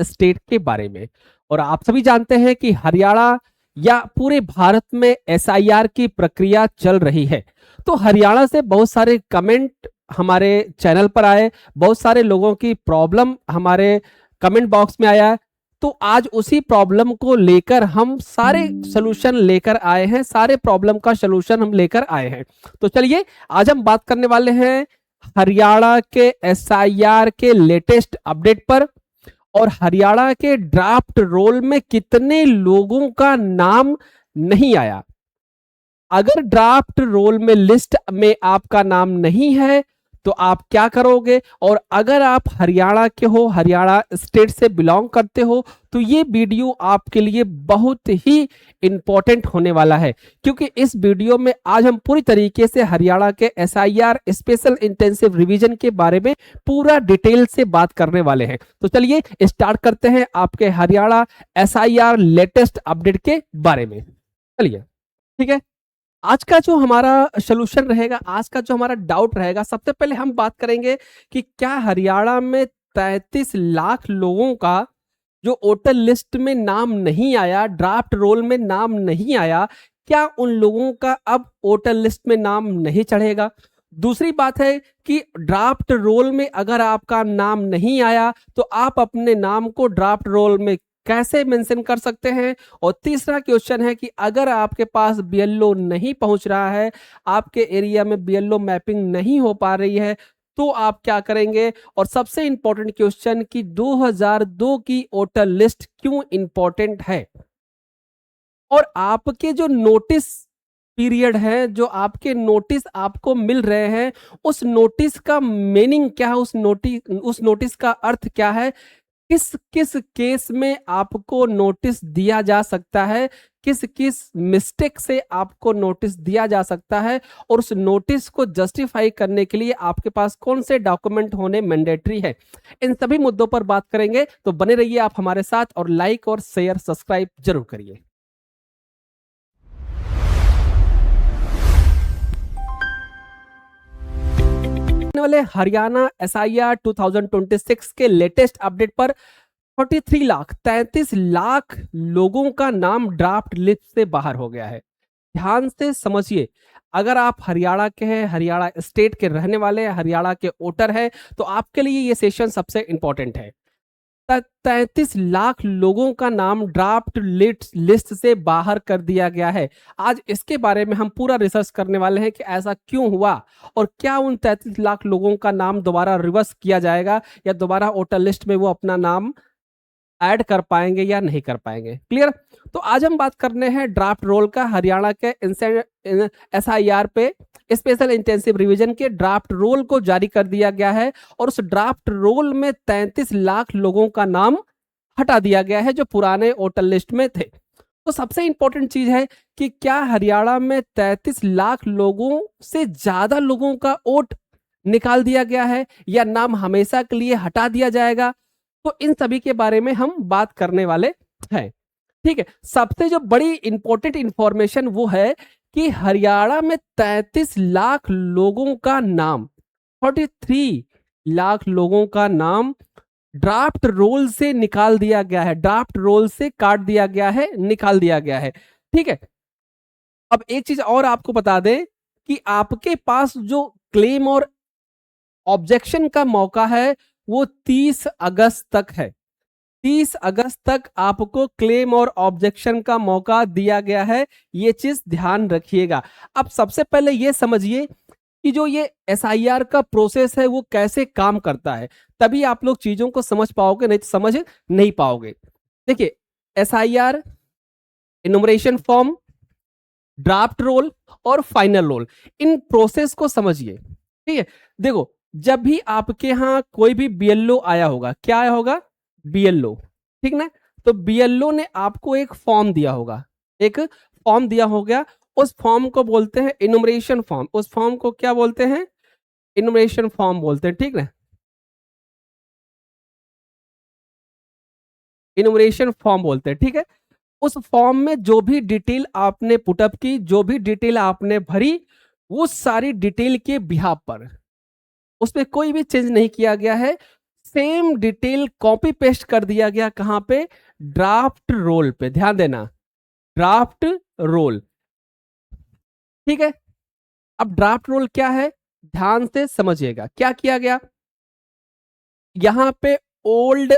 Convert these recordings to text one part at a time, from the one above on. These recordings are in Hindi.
स्टेट के बारे में। और आप सभी जानते हैं कि हरियाणा या पूरे भारत में एसआईआर की प्रक्रिया चल रही है। तो हरियाणा से बहुत सारे कमेंट हमारे चैनल पर आए, बहुत सारे लोगों की प्रॉब्लम हमारे कमेंट बॉक्स में आया है। तो आज उसी प्रॉब्लम को लेकर हम सारे सॉल्यूशन लेकर आए हैं, सारे प्रॉब्लम का सॉल्यूशन हम लेकर आए हैं। तो चलिए आज हम बात करने वाले हैं हरियाणा के एसआईआर के लेटेस्ट अपडेट पर, और हरियाणा के ड्राफ्ट रोल में कितने लोगों का नाम नहीं आया। अगर ड्राफ्ट रोल में लिस्ट में आपका नाम नहीं है तो आप क्या करोगे, और अगर आप हरियाणा के हो, हरियाणा स्टेट से बिलोंग करते हो, तो ये वीडियो आपके लिए बहुत ही इंपॉर्टेंट होने वाला है। क्योंकि इस वीडियो में आज हम पूरी तरीके से हरियाणा के एसआईआर स्पेशल इंटेंसिव रिवीजन के बारे में पूरा डिटेल से बात करने वाले हैं। तो चलिए स्टार्ट करते हैं आपके हरियाणा एसआईआर लेटेस्ट अपडेट के बारे में। चलिए ठीक है, आज का जो हमारा सॉल्यूशन रहेगा, आज का जो हमारा डाउट रहेगा, सबसे पहले हम बात करेंगे कि क्या हरियाणा में 33 लाख लोगों का जो वोटर लिस्ट में नाम नहीं आया, ड्राफ्ट रोल में नाम नहीं आया, क्या उन लोगों का अब वोटर लिस्ट में नाम नहीं चढ़ेगा। दूसरी बात है कि ड्राफ्ट रोल में अगर आपका नाम नहीं आया तो आप अपने नाम को ड्राफ्ट रोल में कैसे मेंशन कर सकते हैं। और तीसरा क्वेश्चन है कि अगर आपके पास बीएलओ नहीं पहुंच रहा है, आपके एरिया में बीएलओ मैपिंग नहीं हो पा रही है, तो आप क्या करेंगे। और सबसे इंपॉर्टेंट क्वेश्चन कि 2002 की वोटर लिस्ट क्यों इंपॉर्टेंट है, और आपके जो नोटिस पीरियड है, जो आपके नोटिस आपको मिल रहे हैं, उस नोटिस का मीनिंग क्या है, उस नोटिस का अर्थ क्या है, किस किस केस में आपको नोटिस दिया जा सकता है, किस किस मिस्टेक से आपको नोटिस दिया जा सकता है, और उस नोटिस को जस्टिफाई करने के लिए आपके पास कौन से डॉक्यूमेंट होने मैंडेटरी है। इन सभी मुद्दों पर बात करेंगे, तो बने रहिए आप हमारे साथ और लाइक और शेयर सब्सक्राइब जरूर करिए। वाले हरियाणा एसआईआर 2026 के लेटेस्ट अपडेट पर 33 लाख लोगों का नाम ड्राफ्ट लिस्ट से बाहर हो गया है। ध्यान से समझिए, अगर आप हरियाणा के हैं, हरियाणा स्टेट के रहने वाले हैं, हरियाणा के वोटर हैं, तो आपके लिए ये सेशन सबसे इंपॉर्टेंट है। 33 लाख लोगों का नाम ड्राफ्ट लिस्ट से बाहर कर दिया गया है। आज इसके बारे में हम पूरा रिसर्च करने वाले हैं कि ऐसा क्यों हुआ, और क्या उन 33 लाख लोगों का नाम दोबारा रिवर्स किया जाएगा, या दोबारा वोटर लिस्ट में वो अपना नाम ऐड कर पाएंगे या नहीं कर पाएंगे। क्लियर। तो आज हम बात करने हैं ड्राफ्ट रोल का, हरियाणा के एसआईआर पे स्पेशल इंटेंसिव रिवीजन के ड्राफ्ट रोल को जारी कर दिया गया है, और उस ड्राफ्ट रोल में 33 लाख लोगों का नाम हटा दिया गया है जो पुराने वोटर लिस्ट में थे। तो सबसे इंपॉर्टेंट चीज है कि क्या हरियाणा में 33 लाख लोगों से ज्यादा लोगों का वोट निकाल दिया गया है, या नाम हमेशा के लिए हटा दिया जाएगा। तो इन सभी के बारे में हम बात करने वाले हैं। ठीक है, सबसे जो बड़ी इंपॉर्टेंट इंफॉर्मेशन वो है कि हरियाणा में 33 लाख लोगों का नाम, 43 लाख लोगों का नाम ड्राफ्ट रोल से निकाल दिया गया है, ड्राफ्ट रोल से काट दिया गया है, निकाल दिया गया है। ठीक है, अब एक चीज और आपको बता दें कि आपके पास जो क्लेम और ऑब्जेक्शन का मौका है वो 30 अगस्त तक है। 30 अगस्त तक आपको क्लेम और ऑब्जेक्शन का मौका दिया गया है, ये चीज ध्यान रखिएगा। अब सबसे पहले ये समझिए कि जो ये एसआईआर का प्रोसेस है वो कैसे काम करता है, तभी आप लोग चीजों को समझ पाओगे, नहीं तो समझ नहीं पाओगे। देखिए, SIR, enumeration form, draft roll और फाइनल रोल, इन प्रोसेस को समझिए। ठीक है, देखो, जब भी आपके यहाँ कोई भी बीएलओ आया होगा, क्या आया होगा, बीएलओ, ठीक ना। तो बीएलओ ने आपको एक फॉर्म दिया होगा, एक फॉर्म दिया हो गया, उस फॉर्म को बोलते हैं इनुमरेशन फॉर्म। उस फॉर्म को क्या बोलते हैं, इनुमरेशन फॉर्म बोलते हैं। ठीक ना, इनुमरेशन फॉर्म बोलते हैं। ठीक है, उस फॉर्म में जो भी डिटेल आपने पुटअप की, जो भी डिटेल आपने भरी, वो सारी डिटेल के बिहाफ पर, उसमें कोई भी चेंज नहीं किया गया है, सेम डिटेल कॉपी पेस्ट कर दिया गया कहां पे, ड्राफ्ट रोल पे। ध्यान देना, ड्राफ्ट रोल, ठीक है। अब ड्राफ्ट रोल क्या है, ध्यान से समझिएगा क्या किया गया। यहां पे ओल्ड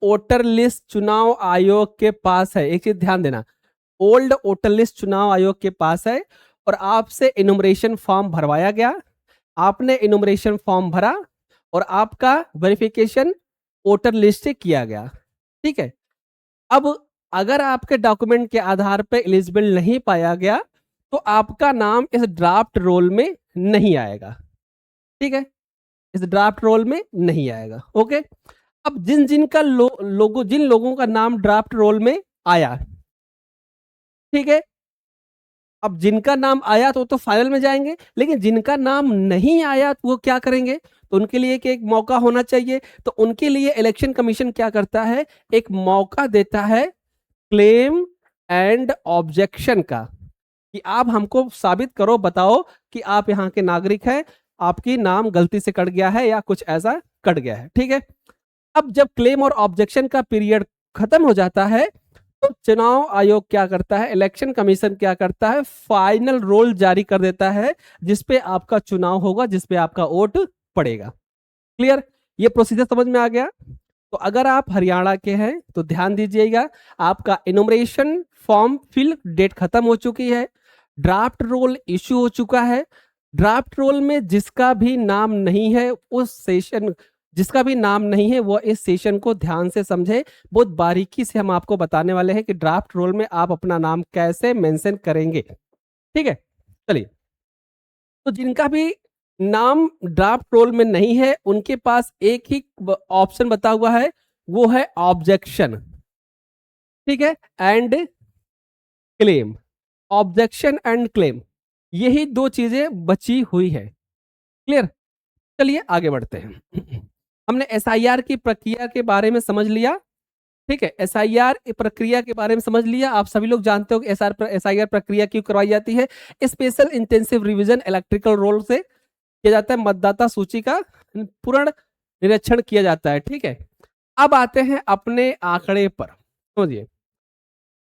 वोटर लिस्ट चुनाव आयोग के पास है, एक चीज ध्यान देना, ओल्ड वोटर लिस्ट चुनाव आयोग के पास है और आपसे इनुमरेशन फॉर्म भरवाया गया, आपने इनुमरेशन फॉर्म भरा और आपका वेरिफिकेशन वोटर लिस्ट से किया गया, ठीक है। अब अगर आपके डॉक्यूमेंट के आधार पर एलिजिबल नहीं पाया गया तो आपका नाम इस ड्राफ्ट रोल में नहीं आएगा, ठीक है, इस ड्राफ्ट रोल में नहीं आएगा, ओके। अब जिन लोगों का नाम ड्राफ्ट रोल में आया, ठीक है, अब जिनका नाम आया तो फाइनल में जाएंगे, लेकिन जिनका नाम नहीं आया तो वो क्या करेंगे, तो उनके लिए एक मौका होना चाहिए। तो उनके लिए इलेक्शन कमीशन क्या करता है, एक मौका देता है क्लेम एंड ऑब्जेक्शन का, कि आप हमको साबित करो, बताओ कि आप यहाँ के नागरिक हैं, आपकी नाम गलती से कट गया है या कुछ ऐसा कट गया है, ठीक है। अब जब क्लेम और ऑब्जेक्शन का पीरियड खत्म हो जाता है तो चुनाव आयोग क्या करता है, इलेक्शन कमीशन क्या करता है, फाइनल रोल जारी कर देता है जिसपे आपका चुनाव होगा, जिसपे आपका वोट पड़ेगा। क्लियर, ये प्रोसीजर समझ में आ गया। तो अगर आप हरियाणा के हैं तो ध्यान दीजिएगा, आपका इनुमरेशन फॉर्म फिल डेट खत्म हो चुकी है, ड्राफ्ट रोल इश्यू हो चुका है। ड्राफ्ट रोल में जिसका भी नाम नहीं है उस सेशन, जिसका भी नाम नहीं है वो इस सेशन को ध्यान से समझे, बहुत बारीकी से हम आपको बताने वाले हैं कि ड्राफ्ट रोल में आप अपना नाम कैसे मेंशन करेंगे, ठीक है। चलिए, तो जिनका भी नाम ड्राफ्ट रोल में नहीं है उनके पास एक ही ऑप्शन बता हुआ है, वो है ऑब्जेक्शन, ठीक है, and claim. Objection and claim, यही दो चीजें बची हुई है। क्लियर, चलिए आगे बढ़ते हैं। हमने एसआईआर की प्रक्रिया के बारे में समझ लिया, ठीक है, एसआईआर प्रक्रिया के बारे में समझ लिया। आप सभी लोग जानते हो कि एसआईआर प्रक्रिया क्यों करवाई जाती है, special intensive revision electrical roll से किया जाता है, मतदाता सूची का पूर्ण निरीक्षण किया जाता है, ठीक है। अब आते हैं अपने आंकड़े पर, समझिए,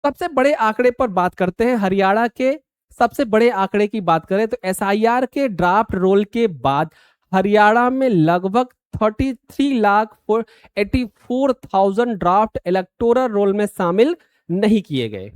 सबसे बड़े आंकड़े पर बात करते हैं। हरियाणा के सबसे बड़े आंकड़े की बात करें तो एसआईआर के ड्राफ्ट रोल के बाद हरियाणा में लगभग 33,84,000 ड्राफ्ट इलेक्टोरल रोल में शामिल नहीं किए गए।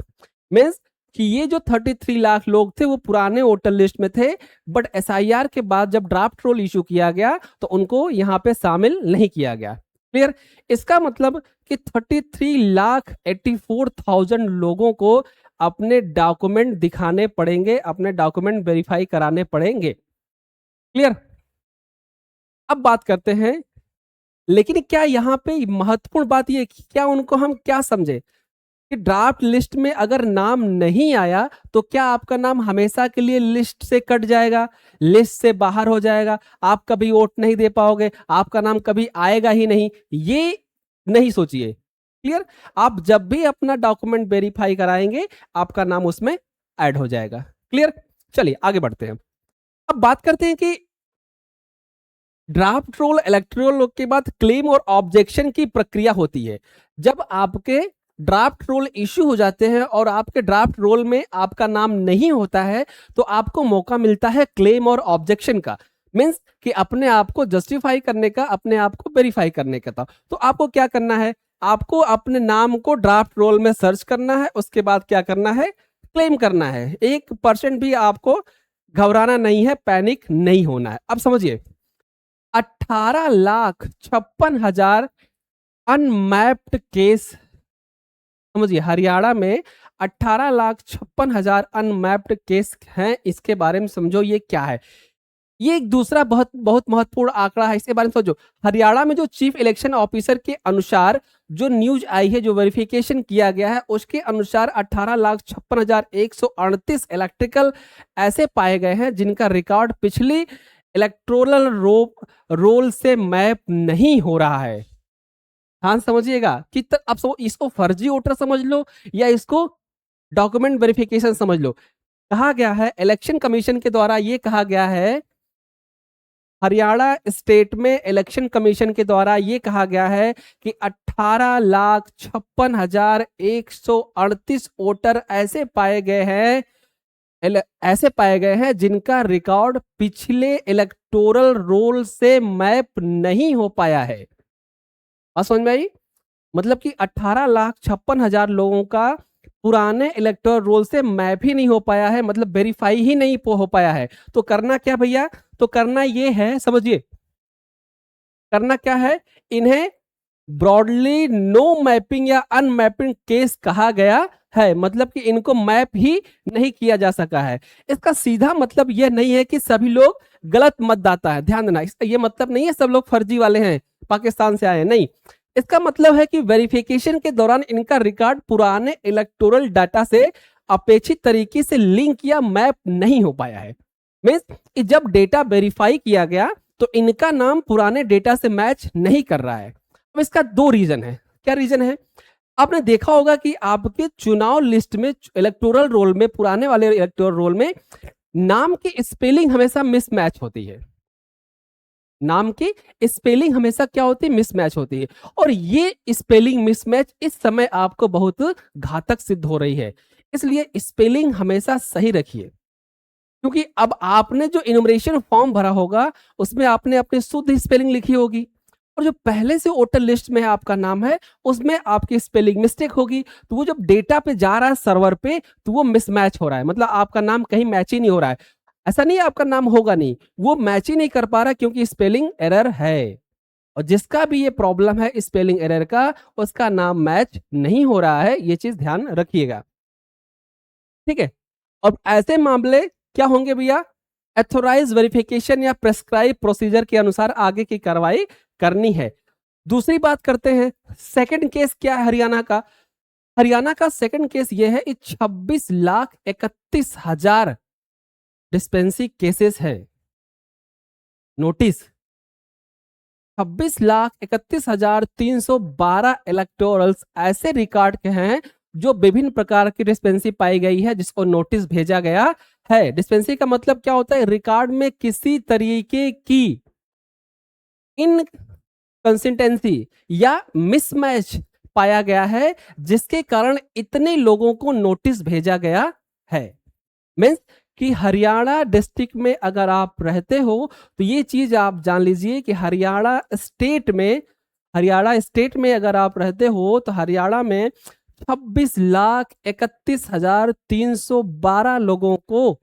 मीन्स कि ये जो 33 लाख लोग थे वो पुराने वोटर लिस्ट में थे, बट एसआईआर के बाद जब ड्राफ्ट रोल इशू किया गया तो उनको यहाँ पे शामिल नहीं किया गया। क्लियर, इसका मतलब कि 33,84,000 लोगों को अपने डॉक्यूमेंट दिखाने पड़ेंगे, अपने डॉक्यूमेंट वेरीफाई कराने पड़ेंगे। क्लियर, अब बात करते हैं, लेकिन क्या यहाँ पे महत्वपूर्ण बात ये क्या उनको हम क्या समझे कि ड्राफ्ट लिस्ट में अगर नाम नहीं आया तो क्या आपका नाम हमेशा के लिए लिस्ट से कट जाएगा, लिस्ट से बाहर हो जाएगा, आप कभी वोट नहीं दे पाओगे, आपका नाम कभी आएगा ही नहीं, ये नहीं सोचिए। क्लियर, आप जब भी अपना डॉक्यूमेंट वेरीफाई कराएंगे आपका नाम उसमें ऐड हो जाएगा। क्लियर, चलिए आगे बढ़ते हैं। अब बात करते हैं कि ड्राफ्ट रोल इलेक्टोरल रोल के बाद क्लेम और ऑब्जेक्शन की प्रक्रिया होती है। जब आपके ड्राफ्ट रोल इश्यू हो जाते हैं और आपके ड्राफ्ट रोल में आपका नाम नहीं होता है तो आपको मौका मिलता है क्लेम और ऑब्जेक्शन का, मींस कि अपने आप को जस्टिफाई करने का, अपने आप को वेरीफाई करने का था। तो आपको क्या करना है, आपको अपने नाम को ड्राफ्ट रोल में सर्च करना है, उसके बाद क्या करना है, क्लेम करना है। 1% भी आपको घबराना नहीं है, पैनिक नहीं होना है। अब समझिए, 18,56,000 अनमैप्ड केस, समझिए हरियाणा में 18,56,000 अनमैप्ड केस हैं। इसके बारे में समझो ये क्या है। ये एक दूसरा बहुत बहुत महत्वपूर्ण आंकड़ा है, इसके बारे में सोचो। हरियाणा में जो चीफ इलेक्शन ऑफिसर के अनुसार जो न्यूज आई है, जो वेरिफिकेशन किया गया है, उसके अनुसार 18,56,138 इलेक्ट्रिकल ऐसे पाए गए हैं जिनका रिकॉर्ड पिछली इलेक्टोरल रोल से मैप नहीं हो रहा है। हाँ समझिएगा कि अब इसको फर्जी वोटर समझ लो या इसको डॉक्यूमेंट वेरिफिकेशन समझ लो। कहा गया है, इलेक्शन कमीशन के द्वारा ये कहा गया है हरियाणा स्टेट में इलेक्शन कमीशन के द्वारा ये कहा गया है कि 18,56,138 वोटर ऐसे पाए गए हैं जिनका रिकॉर्ड पिछले इलेक्टोरल रोल से मैप नहीं हो पाया है। बात समझ में आई? मतलब कि 18,56,000 लोगों का पुराने इलेक्टोरल रोल से मैप ही नहीं हो पाया है, मतलब वेरीफाई ही नहीं हो पाया है। तो करना क्या भैया? तो करना ये है, समझिए, करना क्या है, इन्हें ब्रॉडली नो मैपिंग या अनमैपिंग केस कहा गया है, मतलब कि इनको मैप ही नहीं किया जा सका है। इसका सीधा मतलब यह नहीं है कि सभी लोग गलत मतदाता है, ध्यान देना, इसका ये मतलब नहीं है सब लोग फर्जी वाले हैं, पाकिस्तान से आए हैं, नहीं। इसका मतलब है कि वेरिफिकेशन के दौरान इनका रिकॉर्ड पुराने इलेक्टोरल डाटा से अपेक्षित तरीके से लिंक या मैप नहीं हो पाया है। मीन्स जब डेटा वेरीफाई किया गया तो इनका नाम पुराने डेटा से मैच नहीं कर रहा है। अब इसका दो रीजन है। क्या रीजन है? आपने देखा होगा कि आपके चुनाव लिस्ट में, इलेक्टोरल रोल में, पुराने वाले इलेक्टोरल रोल में नाम की स्पेलिंग हमेशा मिसमैच होती है। नाम की स्पेलिंग हमेशा क्या होती है? मिसमैच होती है। और ये स्पेलिंग मिसमैच इस समय आपको बहुत घातक सिद्ध हो रही है। इसलिए स्पेलिंग हमेशा सही रखिए, क्योंकि अब आपने जो इनुमरेशन फॉर्म भरा होगा उसमें आपने अपनी शुद्ध स्पेलिंग लिखी होगी, और जो पहले से वोटर लिस्ट में आपका नाम है उसमें आपकी स्पेलिंग मिस्टेक होगी। तो वो जब डेटा पे जा रहा है सर्वर पे, तो वो मिसमैच हो रहा है, मतलब आपका नाम कहीं मैच ही नहीं हो रहा है। ऐसा नहीं है आपका नाम होगा नहीं, वो मैच ही नहीं कर पा रहा क्योंकि स्पेलिंग एरर है। और जिसका भी ये प्रॉब्लम है स्पेलिंग एरर का, उसका नाम मैच नहीं हो रहा है, ये चीज ध्यान रखिएगा, ठीक है। अब ऐसे मामले क्या होंगे भैया? एथोराइज वेरिफिकेशन या प्रेस्क्राइब प्रोसीजर के अनुसार आगे की कार्रवाई करनी है। दूसरी बात करते हैं, सेकंड केस क्या है हरियाणा का? हरियाणा का सेकंड केस ये है, 26,31,000 डिस्पेंसी केसेस है। नोटिस, 26,31,312 इलेक्टोरल्स ऐसे रिकॉर्ड के हैं जो विभिन्न प्रकार की डिस्पेंसी पाई गई है, जिसको नोटिस भेजा गया है। डिस्पेंसी का मतलब क्या होता है? रिकॉर्ड में किसी तरीके की इनकंसिस्टेंसी या मिसमैच पाया गया है, जिसके कारण इतने लोगों को नोटिस भेजा गया है। मीन्स कि हरियाणा डिस्ट्रिक्ट में अगर आप रहते हो तो ये चीज आप जान लीजिए कि हरियाणा स्टेट में अगर आप रहते हो तो हरियाणा में 26,31,312 लोगों को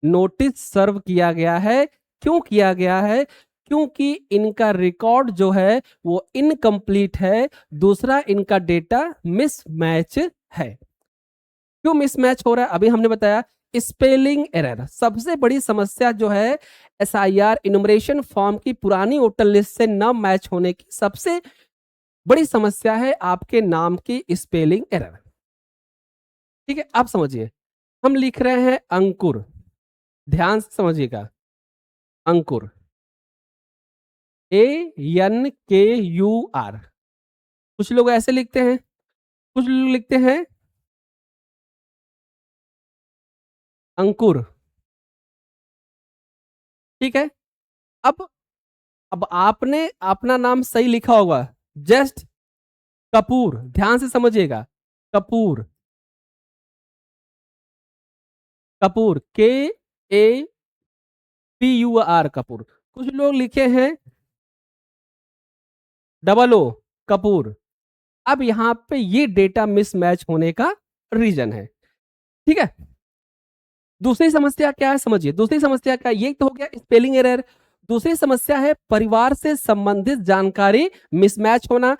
नोटिस सर्व किया गया है। क्यों किया गया है? क्योंकि इनका रिकॉर्ड जो है वो इनकम्प्लीट है, दूसरा इनका डेटा मिसमैच है। क्यों मिसमैच हो रहा है? अभी हमने बताया, स्पेलिंग एरर सबसे बड़ी समस्या जो है, एसआईआर इनुमरेशन फॉर्म की पुरानी वोटर लिस्ट से न मैच होने की सबसे बड़ी समस्या है आपके नाम की स्पेलिंग एरर, ठीक है। आप समझिए, हम लिख रहे हैं अंकुर, ध्यान से समझिएगा, अंकुर, ANKUR। कुछ लोग ऐसे लिखते हैं, कुछ लोग लिखते हैं अंकुर, ठीक है। अब आपने अपना नाम सही लिखा होगा, जस्ट कपूर, ध्यान से समझिएगा, कपूर, कपूर, KAPUR, कपूर। कुछ लोग लिखे हैं डबल O, कपूर। अब यहां पे ये डेटा मिसमैच होने का रीजन है, ठीक है। दूसरी समस्या क्या है समझिए, दूसरी समस्या क्या, ये तो हो गया स्पेलिंग एरर। दूसरी समस्या है परिवार से संबंधित जानकारी मिसमैच होना,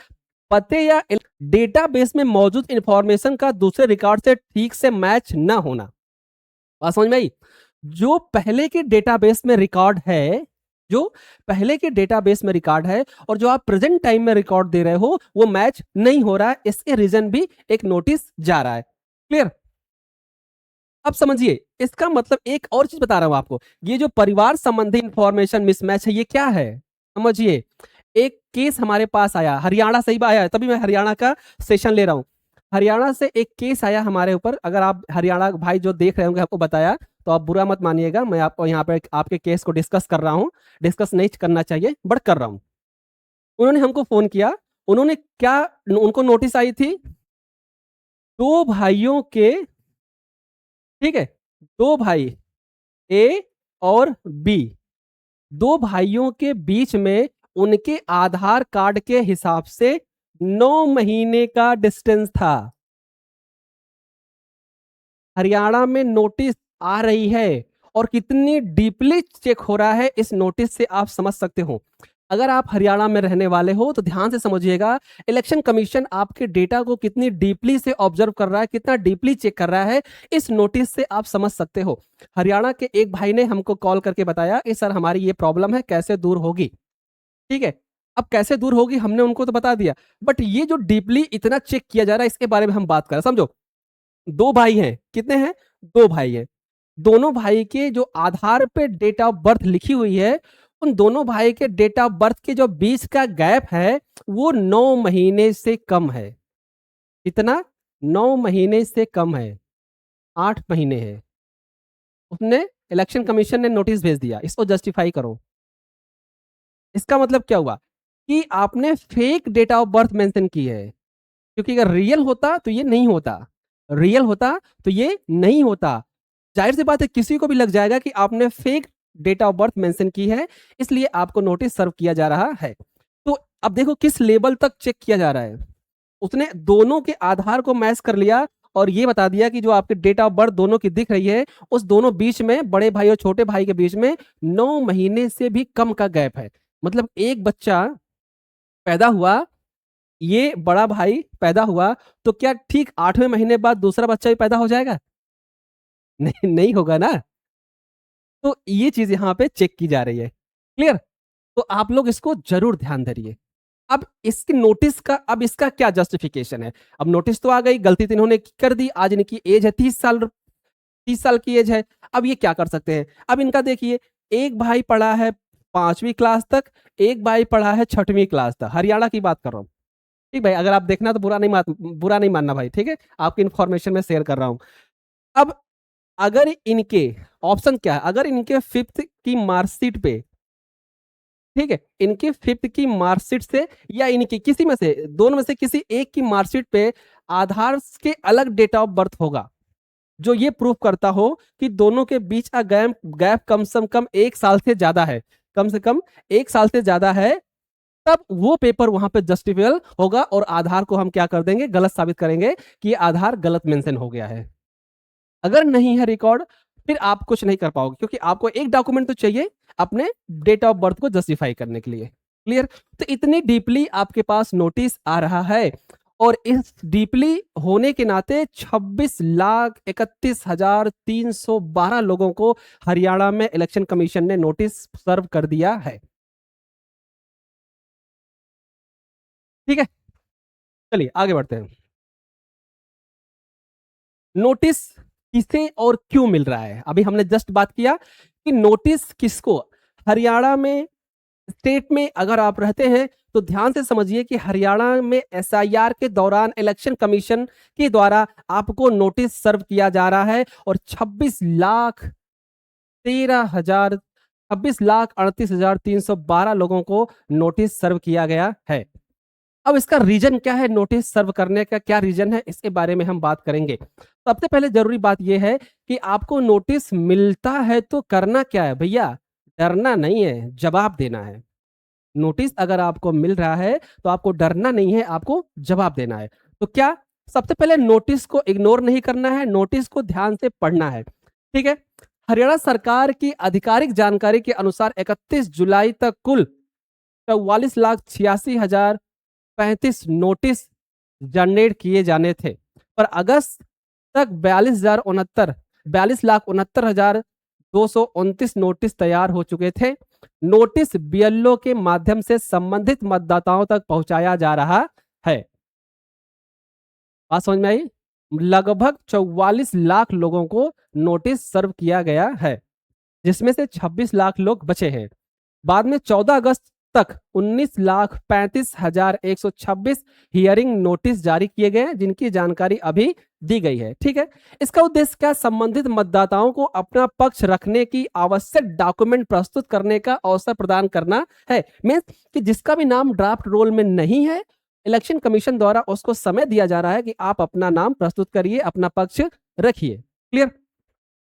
पते या डेटाबेस में मौजूद इंफॉर्मेशन का दूसरे रिकॉर्ड से ठीक से मैच न होना। बात समझ में आई? जो पहले के डेटाबेस में रिकॉर्ड है, जो पहले के डेटाबेस में रिकॉर्ड है और जो आप प्रेजेंट टाइम में रिकॉर्ड दे रहे हो वो मैच नहीं हो रहा है, इसके रीजन भी एक नोटिस जा रहा है। क्लियर? अब समझिए, इसका मतलब एक और चीज बता रहा हूं आपको, ये जो परिवार संबंधी इंफॉर्मेशन मिसमैच है ये क्या है समझिए। एक केस हमारे पास आया, हरियाणा से ही आया है, तभी मैं हरियाणा का सेशन ले रहा हूं। हरियाणा से एक केस आया हमारे ऊपर, अगर आप हरियाणा भाई जो देख रहे होंगे आपको बताया, तो आप बुरा मत मानिएगा, मैं आपको यहाँ पे आपके केस को डिस्कस कर रहा हूँ, डिस्कस नहीं करना चाहिए बट कर रहा हूँ। उन्होंने हमको फ़ोन किया, उन्होंने क्या, उनको नोटिस आई थी 2 भाइयों के, ठीक है? 2 भाई ए और बी, 2 भाइयों के बीच में उनके आधार कार्ड के हिसाब से 9 महीने का डिस्टेंस था। हरियाणा में नोटिस आ रही है और कितनी डीपली चेक हो रहा है इस नोटिस से आप समझ सकते हो। अगर आप हरियाणा में रहने वाले हो तो ध्यान से समझिएगा, इलेक्शन कमीशन आपके डेटा को कितनी डीपली से ऑब्जर्व कर रहा है, कितना डीपली चेक कर रहा है, इस नोटिस से आप समझ सकते हो। हरियाणा के एक भाई ने हमको कॉल करके बताया कि सर हमारी ये प्रॉब्लम है, कैसे दूर होगी? ठीक है, अब कैसे दूर होगी हमने उनको तो बता दिया, बट ये जो डीपली इतना चेक किया जा रहा है इसके बारे में हम बात कर रहे हैं। समझो, 2 भाई हैं, कितने हैं? 2 भाई हैं। दोनों भाई के जो आधार पे डेट ऑफ बर्थ लिखी हुई है, उन दोनों भाई के डेट ऑफ बर्थ के जो बीच का गैप है, वो 9 महीने से कम है। कितना? 9 महीने से कम है, 8 महीने है। उसने, इलेक्शन कमीशन ने नोटिस भेज दिया, इसको जस्टिफाई करो। इसका मतलब क्या हुआ? कि आपने fake date of birth mention की है, क्योंकि अगर रियल होता तो ये नहीं होता, रियल होता तो ये नहीं होता। जाहिर सी बात है किसी को भी लग जाएगा कि आपने fake date of birth mention की है, इसलिए आपको नोटिस सर्व किया जा रहा है। तो अब देखो किस लेवल तक चेक किया जा रहा है। उसने दोनों के आधार को मैच कर लिया और ये बता दिया कि जो आपके डेट ऑफ बर्थ दोनों की दिख रही है, उस दोनों बीच में, बड़े भाई और छोटे भाई के बीच में 9 महीने से भी कम का गैप है। मतलब एक बच्चा पैदा हुआ, ये बड़ा भाई पैदा हुआ, तो क्या ठीक 8वें महीने बाद दूसरा बच्चा भी पैदा हो जाएगा? नहीं, नहीं होगा ना। तो ये चीज यहाँ पे चेक की जा रही है। क्लियर? तो आप लोग इसको जरूर ध्यान धरिए। अब इसकी नोटिस का, अब इसका क्या जस्टिफिकेशन है? अब नोटिस तो आ गई, गलती तो इन्होंने कर दी, आज इनकी एज है 30 साल, 30 साल की एज है। अब ये क्या कर सकते हैं? अब इनका देखिए, एक भाई पढ़ा है 5वीं क्लास तक, एक भाई पढ़ा है 6वीं क्लास तक। हरियाणा की बात कर रहा हूँ। ठीक भाई, अगर आप देखना तो बुरा नहीं मानना भाई, ठीक है? आपकी इन्फॉर्मेशन में शेयर कर रहा हूँ। अब अगर इनके, ऑप्शन क्या है? अगर इनके 5th की मार्कशीट पे, ठीक है, इनके 5th की मार्कशीट से या इनकी किसी में से, दोनों में से किसी एक की मार्कशीट पे आधार के अलग डेट ऑफ बर्थ होगा, जो ये प्रूफ करता हो कि दोनों के बीच का गैप कम से कम 1 साल से ज्यादा है, कम से कम 1 साल से ज्यादा है, तब वो पेपर वहां पे जस्टिफिएबल होगा और आधार को हम क्या कर देंगे? गलत साबित करेंगे कि ये आधार गलत मेंशन हो गया है। अगर नहीं है रिकॉर्ड, फिर आप कुछ नहीं कर पाओगे, क्योंकि आपको एक डॉक्यूमेंट तो चाहिए अपने डेट ऑफ बर्थ को जस्टिफाई करने के लिए। क्लियर? तो इतनी डीपली आपके पास नोटिस आ रहा है और इस डीपली होने के नाते 26,31,312 लोगों को हरियाणा में इलेक्शन कमीशन ने नोटिस सर्व कर दिया है। ठीक है, चलिए आगे बढ़ते हैं। नोटिस किसे और क्यों मिल रहा है? अभी हमने जस्ट बात किया कि नोटिस किसको, हरियाणा में, स्टेट में अगर आप रहते हैं तो ध्यान से समझिए कि हरियाणा में एसआईआर के दौरान इलेक्शन कमीशन के द्वारा आपको नोटिस सर्व किया जा रहा है और 26,38,312 लोगों को नोटिस सर्व किया गया है। अब इसका रीजन क्या है? नोटिस सर्व करने का क्या रीजन है, इसके बारे में हम बात करेंगे। सबसे पहले जरूरी बात यह है कि आपको नोटिस मिलता है तो करना क्या है भैया? डरना नहीं है, जवाब देना है। नोटिस अगर आपको मिल रहा है तो आपको डरना नहीं है, आपको जवाब देना है। तो क्या? सबसे पहले नोटिस को इग्नोर नहीं करना है, नोटिस को ध्यान से पढ़ना है। ठीक है, हरियाणा सरकार की आधिकारिक जानकारी के अनुसार 31 जुलाई तक कुल 44,86,035 नोटिस जनरेट किए जाने थे, पर अगस्त तक 42,69,229 नोटिस तैयार हो चुके थे। नोटिस बीएलओ के माध्यम से संबंधित मतदाताओं तक पहुंचाया जा रहा है। बात समझ में आई? लगभग 44 लाख लोगों को नोटिस सर्व किया गया है, जिसमें से 26 लाख लोग बचे हैं। बाद में 14 अगस्त तक 19,35,126 हियरिंग नोटिस जारी किए गए हैं, जिनकी जानकारी अभी दी गई है। ठीक है, इसका उद्देश्य क्या? संबंधित मतदाताओं को अपना पक्ष रखने की आवश्यक डॉक्यूमेंट प्रस्तुत करने का अवसर प्रदान करना है। मीन्स कि जिसका भी नाम ड्राफ्ट रोल में नहीं है, इलेक्शन कमीशन द्वारा उसको समय दिया जा रहा है कि आप अपना नाम प्रस्तुत करिए, अपना पक्ष रखिए। क्लियर?